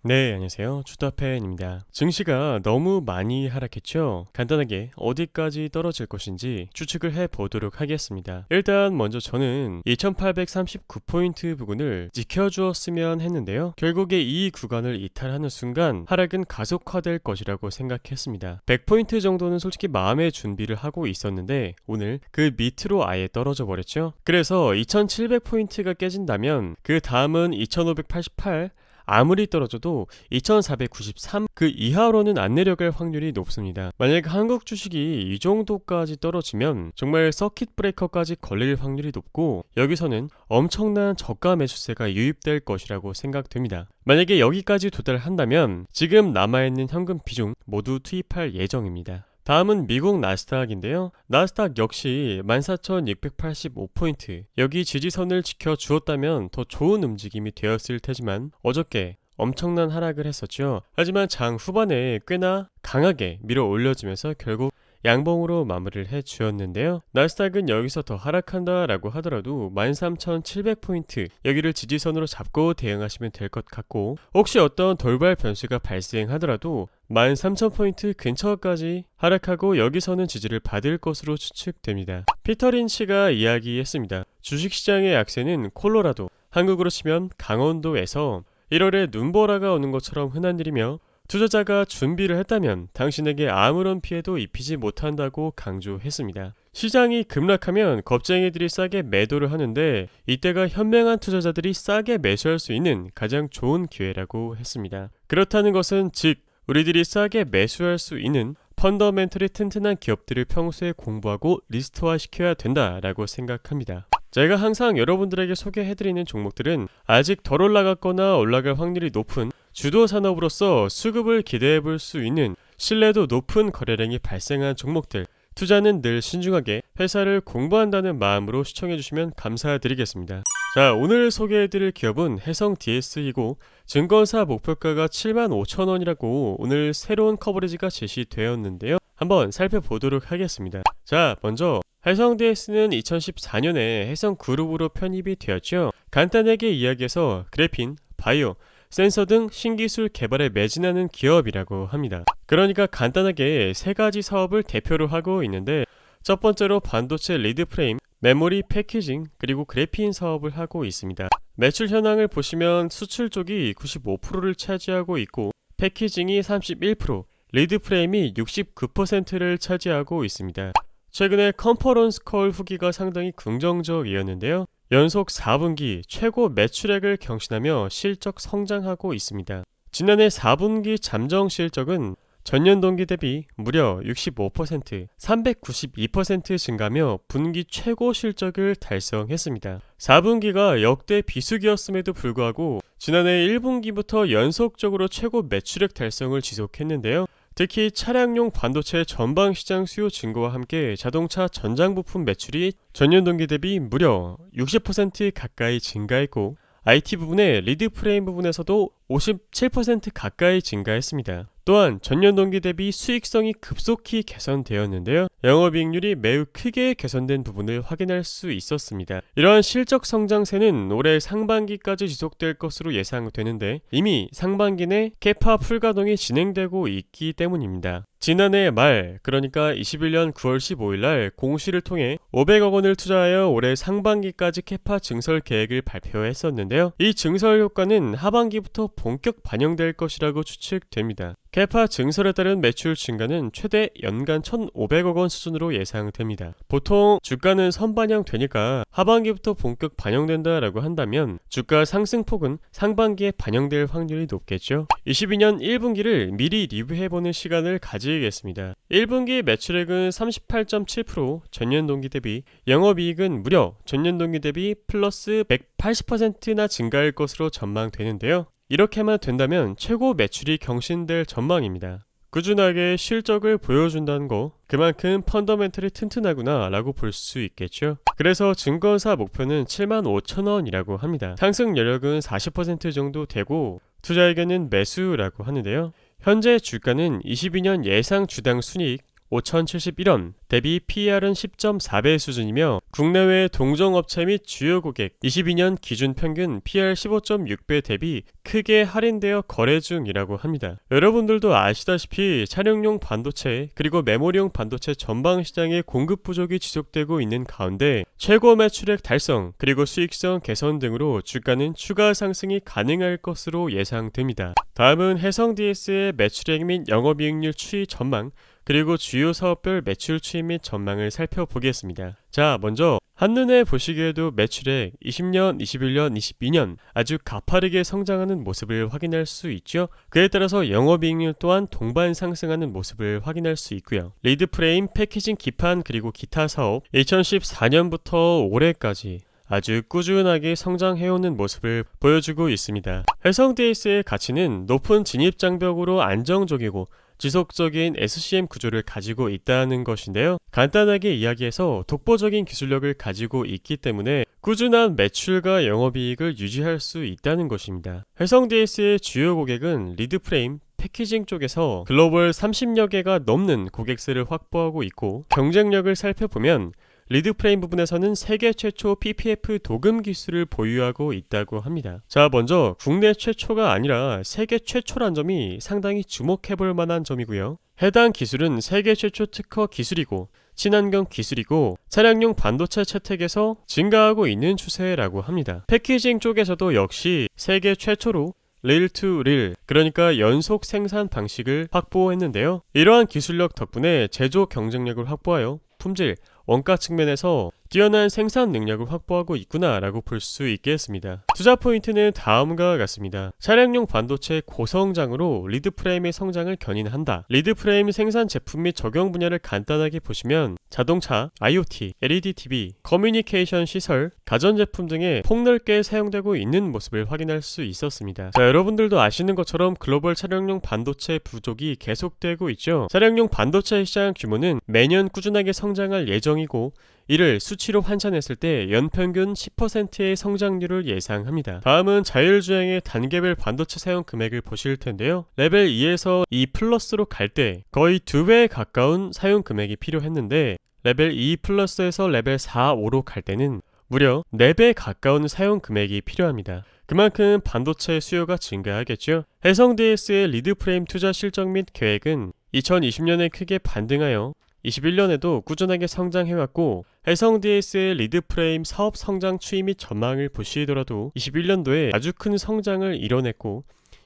네, 안녕하세요. 주타팬입니다. 증시가 너무 많이 하락했죠? 간단하게 어디까지 떨어질 것인지 추측을 해보도록 하겠습니다. 일단 먼저 저는 2839포인트 부근을 지켜주었으면 했는데요. 결국에 이 구간을 이탈하는 순간 하락은 가속화될 것이라고 생각했습니다. 100포인트 정도는 솔직히 마음의 준비를 하고 있었는데 오늘 그 밑으로 아예 떨어져 버렸죠. 그래서 2700포인트가 깨진다면 그 다음은 2588, 아무리 떨어져도 2493 그 이하로는 안 내려갈 확률이 높습니다. 만약 한국 주식이 이 정도까지 떨어지면 정말 서킷 브레이커까지 걸릴 확률이 높고 여기서는 엄청난 저가 매수세가 유입될 것이라고 생각됩니다. 만약에 여기까지 도달한다면 지금 남아있는 현금 비중 모두 투입할 예정입니다. 다음은 미국 나스닥인데요. 나스닥 역시 14,685포인트. 여기 지지선을 지켜주었다면 더 좋은 움직임이 되었을 테지만 어저께 엄청난 하락을 했었죠. 하지만 장 후반에 꽤나 강하게 밀어 올려지면서 결국 양봉으로 마무리를 해주었는데요. 나스닥은 여기서 더 하락한다 라고 하더라도 13,700포인트 여기를 지지선으로 잡고 대응하시면 될 것 같고 혹시 어떤 돌발 변수가 발생하더라도 13,000포인트 근처까지 하락하고 여기서는 지지를 받을 것으로 추측됩니다. 피터 린치가 이야기했습니다. 주식시장의 약세는 콜로라도, 한국으로 치면 강원도에서 1월에 눈보라가 오는 것처럼 흔한 일이며 투자자가 준비를 했다면 당신에게 아무런 피해도 입히지 못한다고 강조했습니다. 시장이 급락하면 겁쟁이들이 싸게 매도를 하는데 이때가 현명한 투자자들이 싸게 매수할 수 있는 가장 좋은 기회라고 했습니다. 그렇다는 것은 즉 우리들이 싸게 매수할 수 있는 펀더멘털이 튼튼한 기업들을 평소에 공부하고 리스트화 시켜야 된다라고 생각합니다. 제가 항상 여러분들에게 소개해드리는 종목들은 아직 덜 올라갔거나 올라갈 확률이 높은 주도 산업으로서 수급을 기대해볼 수 있는 신뢰도 높은 거래량이 발생한 종목들, 투자는 늘 신중하게 회사를 공부한다는 마음으로 시청해주시면 감사드리겠습니다. 자, 오늘 소개해드릴 기업은 해성DS이고 증권사 목표가가 75,000원이라고 오늘 새로운 커버리지가 제시되었는데요. 한번 살펴보도록 하겠습니다. 자, 먼저 해성DS는 2014년에 해성그룹으로 편입이 되었죠. 간단하게 이야기해서 그래핀, 바이오, 센서 등 신기술 개발에 매진하는 기업이라고 합니다. 그러니까 간단하게 세 가지 사업을 대표로 하고 있는데 첫 번째로 반도체 리드 프레임, 메모리 패키징, 그리고 그래핀 사업을 하고 있습니다. 매출 현황을 보시면 수출 쪽이 95%를 차지하고 있고 패키징이 31%, 리드 프레임이 69%를 차지하고 있습니다. 최근에 컨퍼런스 콜 후기가 상당히 긍정적이었는데요. 연속 4분기 최고 매출액을 경신하며 실적 성장하고 있습니다. 지난해 4분기 잠정 실적은 전년 동기 대비 무려 65%, 392% 증가하며 분기 최고 실적을 달성했습니다. 4분기가 역대 비수기였음에도 불구하고 지난해 1분기부터 연속적으로 최고 매출액 달성을 지속했는데요. 특히 차량용 반도체 전방 시장 수요 증가와 함께 자동차 전장 부품 매출이 전년 동기 대비 무려 60% 가까이 증가했고 IT 부분의 리드 프레임 부분에서도 57% 가까이 증가했습니다. 또한 전년 동기 대비 수익성이 급속히 개선되었는데요. 영업이익률이 매우 크게 개선된 부분을 확인할 수 있었습니다. 이러한 실적 성장세는 올해 상반기까지 지속될 것으로 예상되는데 이미 상반기 내 캐파 풀가동이 진행되고 있기 때문입니다. 지난해 말, 그러니까 21년 9월 15일 날 공시를 통해 500억 원을 투자하여 올해 상반기까지 캐파 증설 계획을 발표했었는데요. 이 증설 효과는 하반기부터 본격 반영될 것이라고 추측됩니다. 캐파 증설에 따른 매출 증가는 최대 연간 1,500억 원 수준으로 예상됩니다. 보통 주가는 선반영되니까 하반기부터 본격 반영된다라고 한다면 주가 상승폭은 상반기에 반영될 확률이 높겠죠. 22년 1분기를 미리 리뷰해보는 시간을 가지겠습니다. 1분기 매출액은 38.7%, 전년 동기 대비, 영업이익은 무려 전년 동기 대비 플러스 180%나 증가할 것으로 전망되는데요. 이렇게만 된다면 최고 매출이 경신될 전망입니다. 꾸준하게 실적을 보여준다는 거 그만큼 펀더멘털이 튼튼하구나 라고 볼 수 있겠죠. 그래서 증권사 목표는 75,000원이라고 합니다. 상승 여력은 40% 정도 되고 투자 의견은 매수라고 하는데요. 현재 주가는 22년 예상 주당 순이익 5,071원, 대비 PER은 10.4배 수준이며 국내외 동종업체 및 주요 고객 22년 기준 평균 PER 15.6배 대비 크게 할인되어 거래 중이라고 합니다. 여러분들도 아시다시피 차량용 반도체 그리고 메모리용 반도체 전방 시장의 공급 부족이 지속되고 있는 가운데 최고 매출액 달성 그리고 수익성 개선 등으로 주가는 추가 상승이 가능할 것으로 예상됩니다. 다음은 해성DS의 매출액 및 영업이익률 추이 전망 그리고 주요 사업별 매출 추이 및 전망을 살펴보겠습니다. 자, 먼저 한눈에 보시기에도 매출액 20년, 21년, 22년 아주 가파르게 성장하는 모습을 확인할 수 있죠. 그에 따라서 영업이익률 또한 동반 상승하는 모습을 확인할 수 있고요. 리드프레임, 패키징 기판 그리고 기타 사업 2014년부터 올해까지 아주 꾸준하게 성장해오는 모습을 보여주고 있습니다. 해성DS의 가치는 높은 진입장벽으로 안정적이고 지속적인 SCM 구조를 가지고 있다는 것인데요. 간단하게 이야기해서 독보적인 기술력을 가지고 있기 때문에 꾸준한 매출과 영업이익을 유지할 수 있다는 것입니다. 해성DS의 주요 고객은 리드프레임, 패키징 쪽에서 글로벌 30여 개가 넘는 고객수를 확보하고 있고 경쟁력을 살펴보면 리드프레임 부분에서는 세계 최초 PPF 도금 기술을 보유하고 있다고 합니다. 자, 먼저 국내 최초가 아니라 세계 최초란 점이 상당히 주목해볼 만한 점이고요. 해당 기술은 세계 최초 특허 기술이고 친환경 기술이고 차량용 반도체 채택에서 증가하고 있는 추세라고 합니다. 패키징 쪽에서도 역시 세계 최초로 릴 투 릴, 그러니까 연속 생산 방식을 확보했는데요. 이러한 기술력 덕분에 제조 경쟁력을 확보하여 품질, 원가 측면에서 뛰어난 생산 능력을 확보하고 있구나라고 볼 수 있겠습니다. 투자 포인트는 다음과 같습니다. 차량용 반도체 고성장으로 리드프레임의 성장을 견인한다. 리드프레임 생산 제품 및 적용 분야를 간단하게 보시면 자동차, IoT, LED TV, 커뮤니케이션 시설, 가전제품 등에 폭넓게 사용되고 있는 모습을 확인할 수 있었습니다. 자, 여러분들도 아시는 것처럼 글로벌 차량용 반도체 부족이 계속되고 있죠. 차량용 반도체 시장 규모는 매년 꾸준하게 성장할 예정이고 이를 수치로 환산했을 때 연평균 10%의 성장률을 예상합니다. 다음은 자율주행의 단계별 반도체 사용 금액을 보실 텐데요. 레벨 2에서 2 플러스로 갈 때 거의 2배에 가까운 사용 금액이 필요했는데 레벨 2 플러스에서 레벨 4, 5로 갈 때는 무려 4배 가까운 사용 금액이 필요합니다. 그만큼 반도체 수요가 증가하겠죠. 해성DS의 리드프레임 투자 실적 및 계획은 2020년에 크게 반등하여 21년에도 꾸준하게 성장해왔고 해성DS의 리드프레임 사업 성장 추이 및 전망을 보시더라도 21년도에 아주 큰 성장을 이뤄냈고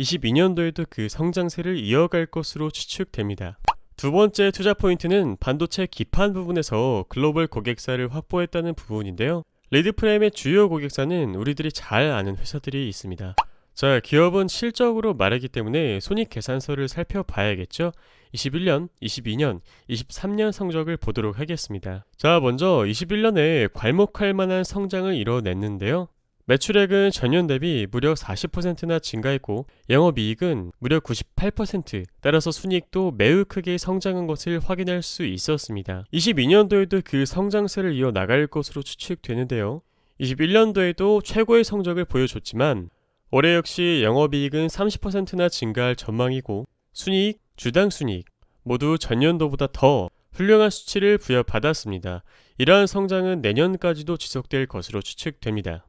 22년도에도 그 성장세를 이어갈 것으로 추측됩니다. 두 번째 투자 포인트는 반도체 기판 부분에서 글로벌 고객사를 확보했다는 부분인데요. 리드프레임의 주요 고객사는 우리들이 잘 아는 회사들이 있습니다. 자, 기업은 실적으로 말하기 때문에 손익계산서를 살펴봐야겠죠. 21년, 22년, 23년 성적을 보도록 하겠습니다. 자, 먼저 21년에 괄목할 만한 성장을 이뤄냈는데요. 매출액은 전년 대비 무려 40%나 증가했고 영업이익은 무려 98%, 따라서 순이익도 매우 크게 성장한 것을 확인할 수 있었습니다. 22년도에도 그 성장세를 이어나갈 것으로 추측되는데요. 21년도에도 최고의 성적을 보여줬지만 올해 역시 영업이익은 30%나 증가할 전망이고 순이익, 주당 순이익 모두 전년도보다 더 훌륭한 수치를 부여받았습니다. 이러한 성장은 내년까지도 지속될 것으로 추측됩니다.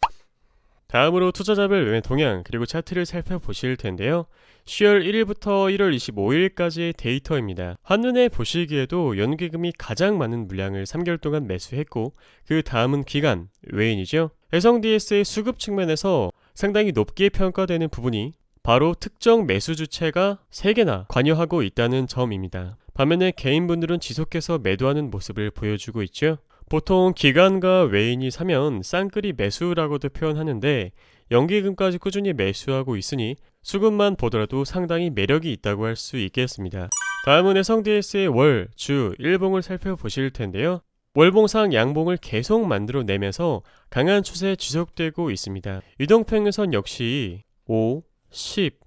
다음으로 투자자별 매매 동향 그리고 차트를 살펴보실 텐데요. 10월 1일부터 1월 25일까지의 데이터입니다. 한눈에 보시기에도 연기금이 가장 많은 물량을 3개월 동안 매수했고 그 다음은 기관, 외인이죠. 해성DS의 수급 측면에서 상당히 높게 평가되는 부분이 바로 특정 매수 주체가 3개나 관여하고 있다는 점입니다. 반면에 개인분들은 지속해서 매도하는 모습을 보여주고 있죠. 보통 기관과 외인이 사면 쌍끌이 매수라고도 표현하는데 연기금까지 꾸준히 매수하고 있으니 수급만 보더라도 상당히 매력이 있다고 할 수 있겠습니다. 다음은 해성DS의 월, 주, 일봉을 살펴보실 텐데요. 월봉상 양봉을 계속 만들어내면서 강한 추세 지속되고 있습니다. 이동평균선 역시 5, 10,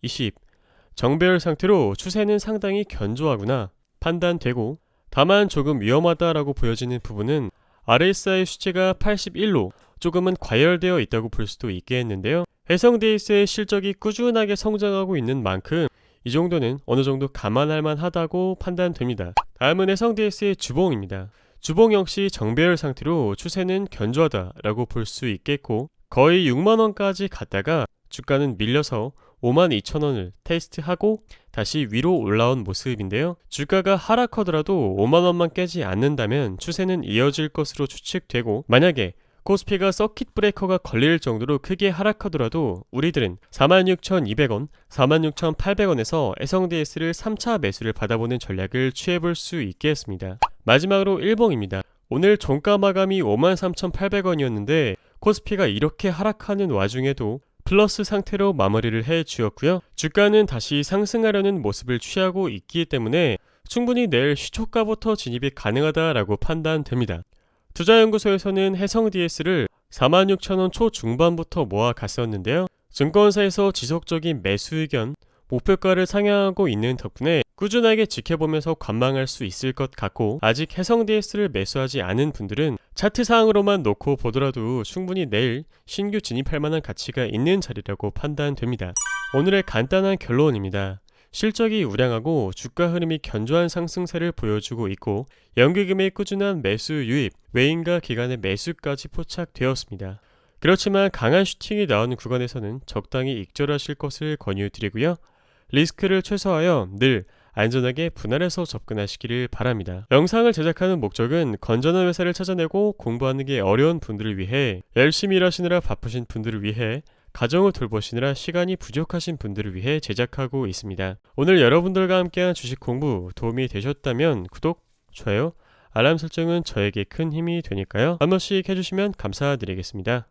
20 정배열 상태로 추세는 상당히 견조하구나 판단되고 다만 조금 위험하다라고 보여지는 부분은 RSI 수치가 81로 조금은 과열되어 있다고 볼 수도 있겠는데요. 해성DS의 실적이 꾸준하게 성장하고 있는 만큼 이 정도는 어느 정도 감안할 만하다고 판단됩니다. 다음은 해성DS의 주봉입니다. 주봉 역시 정배열 상태로 추세는 견조하다라고 볼 수 있겠고 거의 6만원까지 갔다가 주가는 밀려서 52,000원을 테스트하고 다시 위로 올라온 모습인데요. 주가가 하락하더라도 5만원만 깨지 않는다면 추세는 이어질 것으로 추측되고 만약에 코스피가 서킷 브레이커가 걸릴 정도로 크게 하락하더라도 우리들은 46,200원, 46,800원에서 해성DS를 3차 매수를 받아보는 전략을 취해볼 수 있겠습니다. 마지막으로 일봉입니다. 오늘 종가 마감이 53,800원이었는데 코스피가 이렇게 하락하는 와중에도 플러스 상태로 마무리를 해 주었고요. 주가는 다시 상승하려는 모습을 취하고 있기 때문에 충분히 내일 시초가부터 진입이 가능하다라고 판단됩니다. 투자연구소에서는 해성DS를 46,000원 초중반부터 모아갔었는데요. 증권사에서 지속적인 매수 의견, 목표가를 상향하고 있는 덕분에 꾸준하게 지켜보면서 관망할 수 있을 것 같고 아직 해성DS를 매수하지 않은 분들은 차트상으로만 놓고 보더라도 충분히 내일 신규 진입할 만한 가치가 있는 자리라고 판단됩니다. 오늘의 간단한 결론입니다. 실적이 우량하고 주가 흐름이 견조한 상승세를 보여주고 있고 연기금의 꾸준한 매수 유입, 외인과 기관의 매수까지 포착되었습니다. 그렇지만 강한 슈팅이 나오는 구간에서는 적당히 익절하실 것을 권유드리고요. 리스크를 최소화하여 늘 안전하게 분할해서 접근하시기를 바랍니다. 영상을 제작하는 목적은 건전한 회사를 찾아내고 공부하는 게 어려운 분들을 위해 열심히 일하시느라 바쁘신 분들을 위해 가정을 돌보시느라 시간이 부족하신 분들을 위해 제작하고 있습니다. 오늘 여러분들과 함께한 주식 공부 도움이 되셨다면 구독, 좋아요, 알람 설정은 저에게 큰 힘이 되니까요. 한 번씩 해주시면 감사드리겠습니다.